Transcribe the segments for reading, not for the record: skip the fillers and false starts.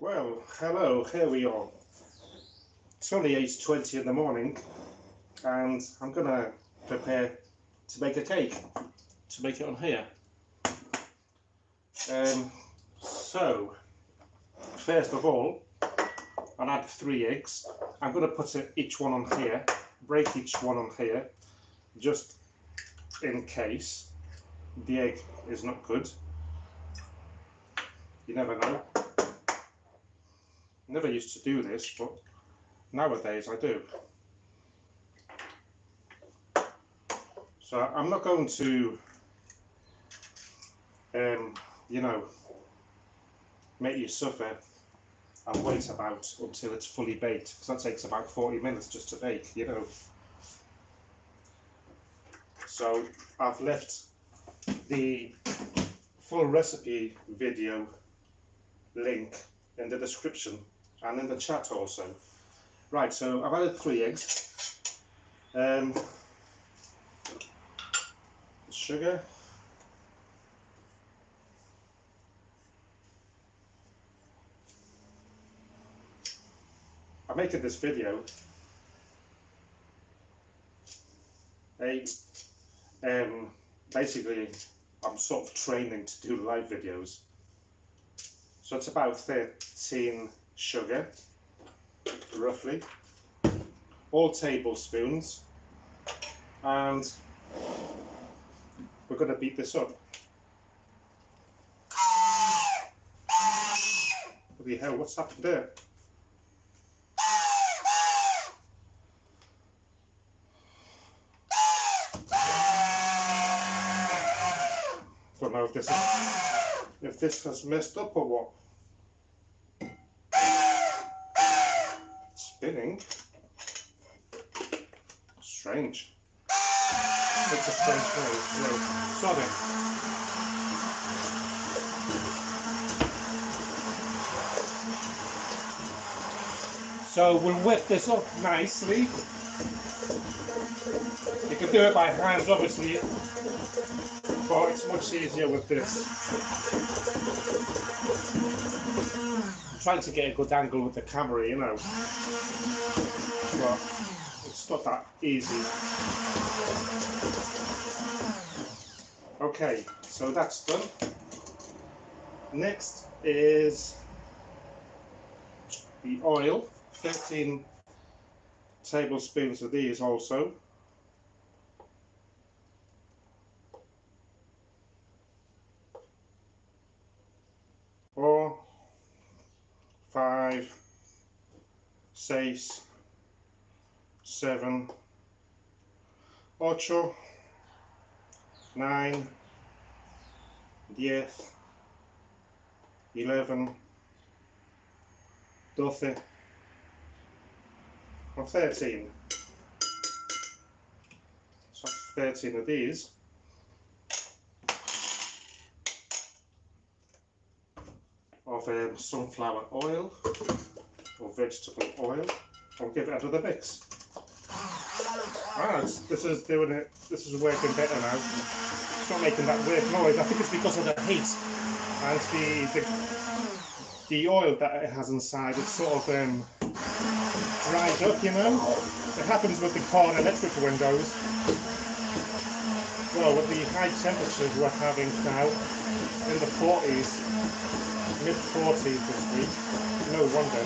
Well, hello, here we are. It's only 8:20 in the morning and I'm gonna prepare to make a cake, to make it on here. So, first of all, I'll add 3 eggs. I'm gonna put each one on here, break each one on here, just in case the egg is not good. You never know. Never used to do this, but nowadays I do. So I'm not going to, make you suffer and wait about until it's fully baked, because that takes about 40 minutes just to bake, So I've left the full recipe video link in the description and in the chat also. Right, so I've added 3 eggs, sugar, I'm making this video basically I'm sort of training to do live videos, so it's about 13 sugar roughly, all tablespoons, and we're going to beat this up. What the hell, what's happened there? Don't know if this has messed up or what. Spinning. Strange. It's a strange noise. Sorry. So we'll whip this up nicely. You can do it by hands, obviously, but it's much easier with this. I'm trying to get a good angle with the camera, but it's not that easy. Okay, so that's done. Next is the oil, 13 tablespoons of these also. Four, 5, 6, 7, 8, 9, 10, 11, 12, or 13. So 13 of these. Of sunflower oil or vegetable oil. I'll give it another mix. This is doing it. This is working better now. It's not making that weird noise. I think it's because of the heat and the oil that it has inside. It's sort of dried up, It happens with the Corn electric windows. Well, with the high temperatures we're having now in the 40s. Mid-40s this week, no wonder.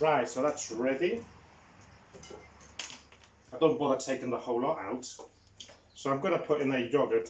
Right, so that's ready. I don't bother taking the whole lot out, so I'm going to put in a yogurt.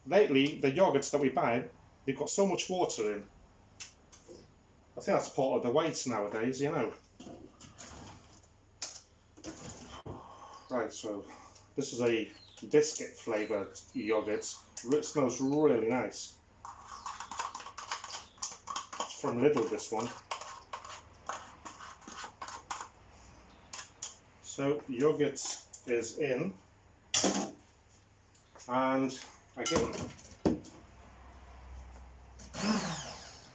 Lately, the yogurts that we buy, they've got so much water in. I think that's part of the weight nowadays, Right, so this is a biscuit flavoured yogurt. It smells really nice. It's from Lidl, this one. So yogurt is in, and again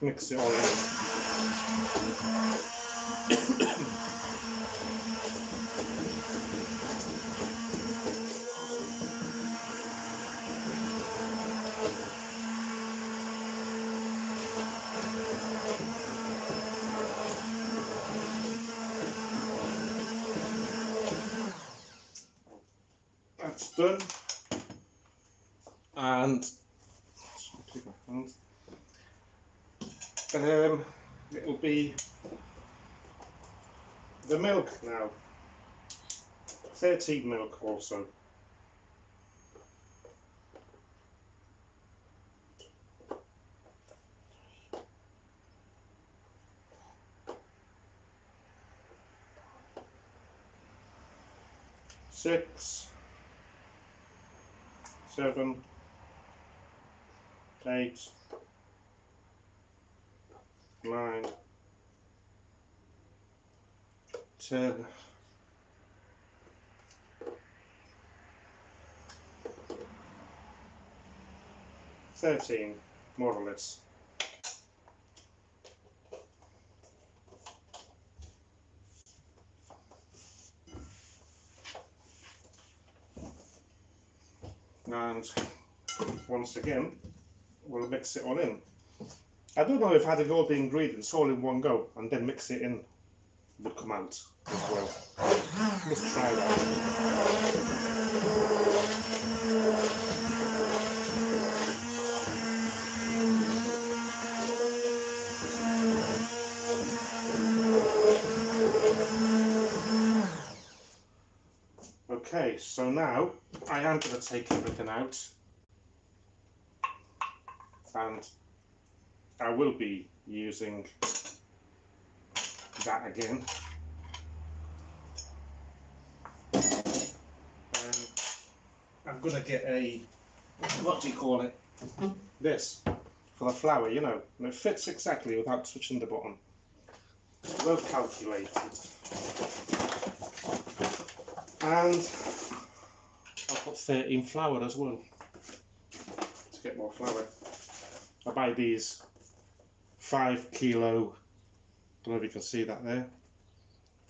mix it all in. done, and it will be the milk now. 13 milk also. Six, 7, 8, 9, 10, 13, more or less. And once again, we'll mix it all in. I don't know if adding all the ingredients all in one go and then mix it in would come out as well. Let's try that. Okay, so now I am going to take everything out, and I will be using that again. I'm going to get a, what do you call it, this, for the flour, you know, and it fits exactly without touching the bottom. Well calculated. And I'll put 13 flour as well, to get more flour. I buy these 5 kilo, I don't know if you can see that there,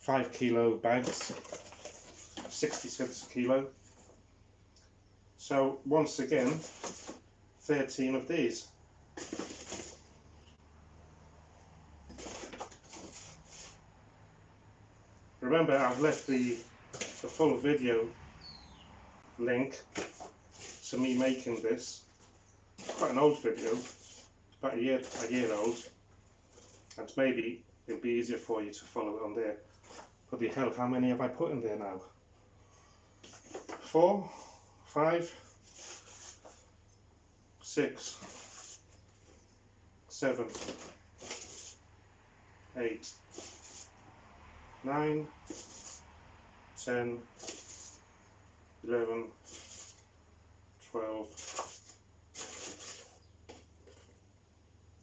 5 kilo bags, 60 cents a kilo. So once again, 13 of these. Remember, I've left the full video link to me making this. Quite an old video, about a year old, and maybe it'll be easier for you to follow it on there. Bloody hell, how many have I put in there now? 4, 5, 6, 7, 8, 9, 10, 11, 12,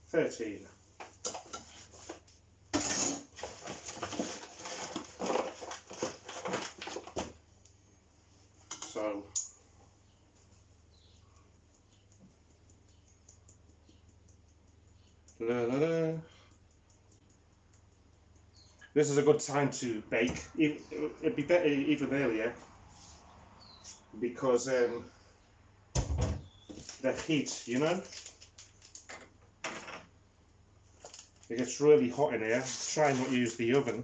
13. So this is a good time to bake. It'd be better even earlier, because the heat, you know, it gets really hot in here. Try not to use the oven.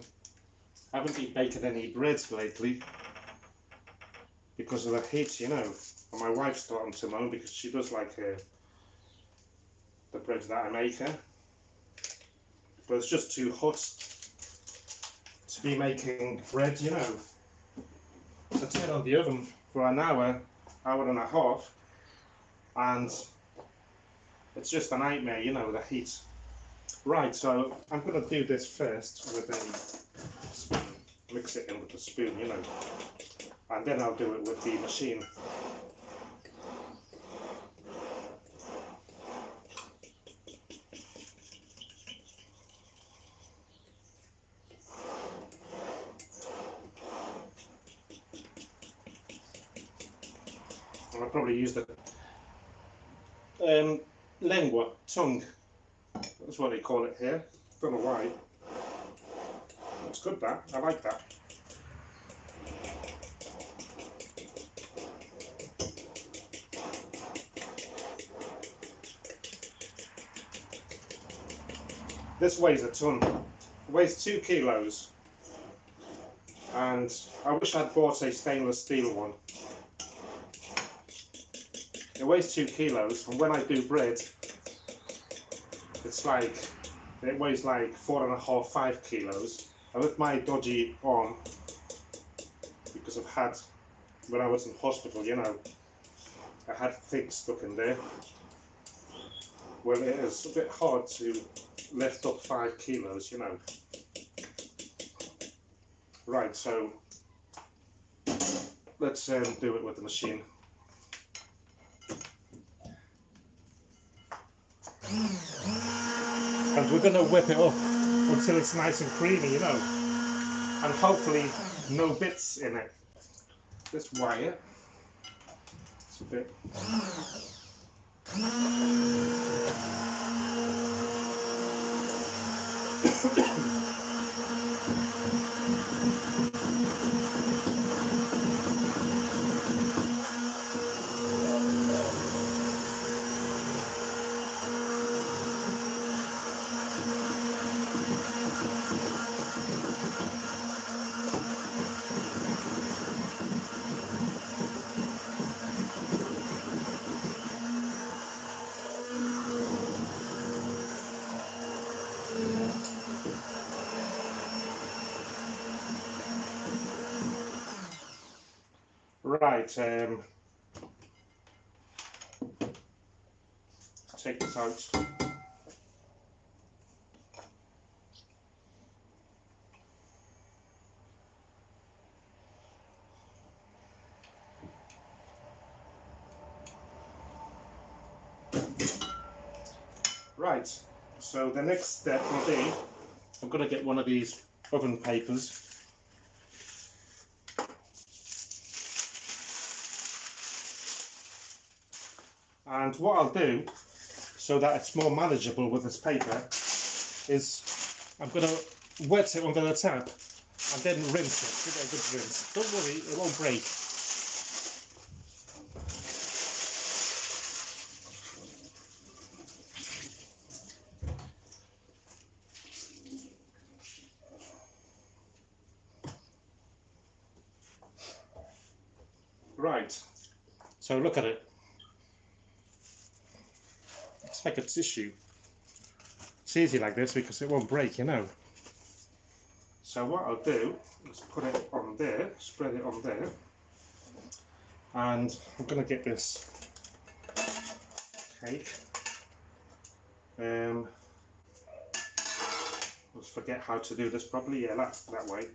I haven't been baking any breads lately because of the heat, you know. And my wife's starting to moan because she does like the bread that I make her, but it's just too hot to be making bread, you know. So turn on the oven for an hour, hour and a half, and it's just a nightmare, you know, the heat. Right, so I'm going to do this first with a spoon, mix it in with a spoon, you know, and then I'll do it with the machine. And I'll probably use the lengua, tongue. That's what they call it here. Don't know why. It's good, that. I like that. This weighs a ton. It weighs 2 kilos. And I wish I'd bought a stainless steel one. weighs 2 kilos, and when I do bread, it's like, it weighs like 4.5, 5 kilos. And with my dodgy arm, because I've had, when I was in hospital, you know, I had things stuck in there. Well, it is a bit hard to lift up 5 kilos, you know. Right, so let's do it with the machine. And we're going to whip it up until it's nice and creamy, you know. And hopefully no bits in it. This wire, it's a bit... Right, take this out. Right, so the next step will be, I'm going to get one of these oven papers. And what I'll do, so that it's more manageable with this paper, is I'm going to wet it under the tap and then rinse it, give it a good rinse. Don't worry, it won't break. Right, so look at it. It's like a tissue. It's easy like this because it won't break, you know. So what I'll do is put it on there, spread it on there, and I'm going to get this cake. Let's forget how to do this properly. Yeah, that way.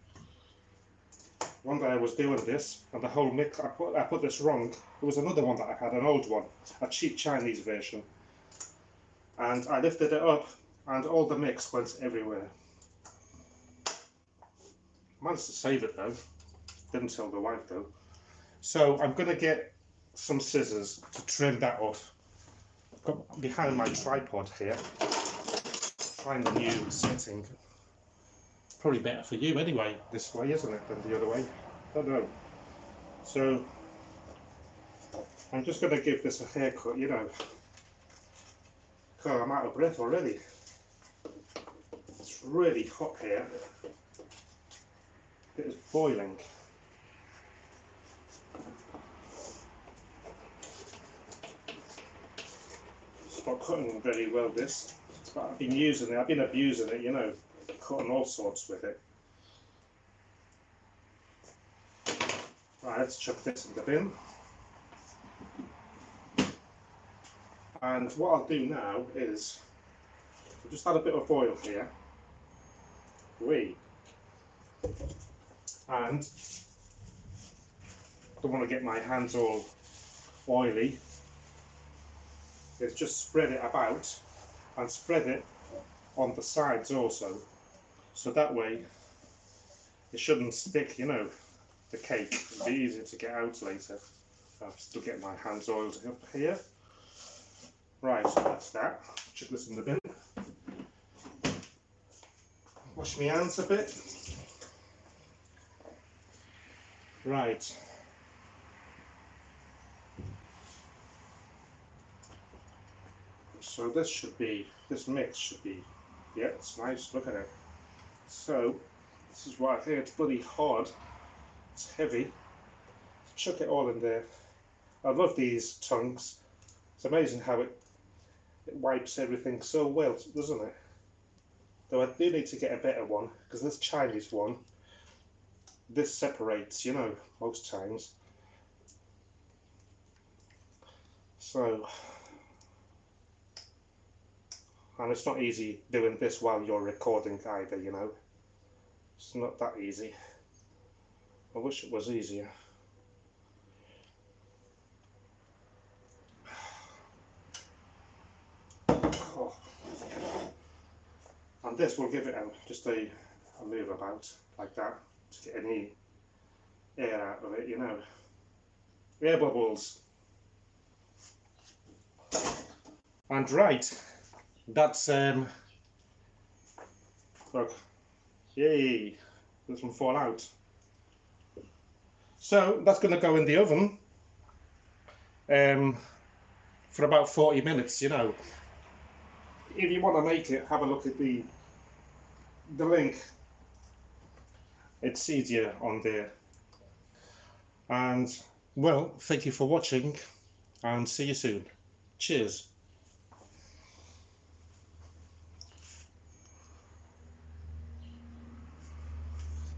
One day I was doing this, and the whole mix, I put this wrong. There was another one that I had, an old one, a cheap Chinese version, and I lifted it up, and all the mix went everywhere. Managed to save it though. Didn't tell the wife though. So I'm going to get some scissors to trim that off. I've got behind my tripod here. Trying the new setting. Probably better for you anyway, this way, isn't it, than the other way? I don't know. So I'm just going to give this a haircut, you know. God, I'm out of breath already. It's really hot here. It is boiling. It's not cutting very well, this. But I've been using it, I've been abusing it, you know, cutting all sorts with it. Right, let's chuck this in the bin. And what I'll do now is, I'll just add a bit of oil here. And don't want to get my hands all oily. Is just spread it about and spread it on the sides also. So that way it shouldn't stick, you know, the cake. It'll be easier to get out later. I'll still get my hands oiled up here. Right, so that's that. Chuck this in the bin. Wash my hands a bit. Right. So this mix should be, yeah, it's nice, look at it. So, this is what I think, it's bloody hard, it's heavy. Chuck it all in there. I love these tongues. It's amazing how it wipes everything so well, doesn't it? Though I do need to get a better one, because this Chinese one, this separates, you know, most times. So, and it's not easy doing this while you're recording either, you know. It's not that easy. I wish it was easier. Oh. And this will give it just a move about like that to get any air out of it, you know. Air bubbles. And right, that's look, yay, doesn't fall out. So that's going to go in the oven for about 40 minutes, you know. If you want to make it, have a look at the link. It's easier on there. And well, thank you for watching and see you soon. Cheers.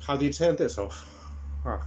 How do you turn this off? Ah.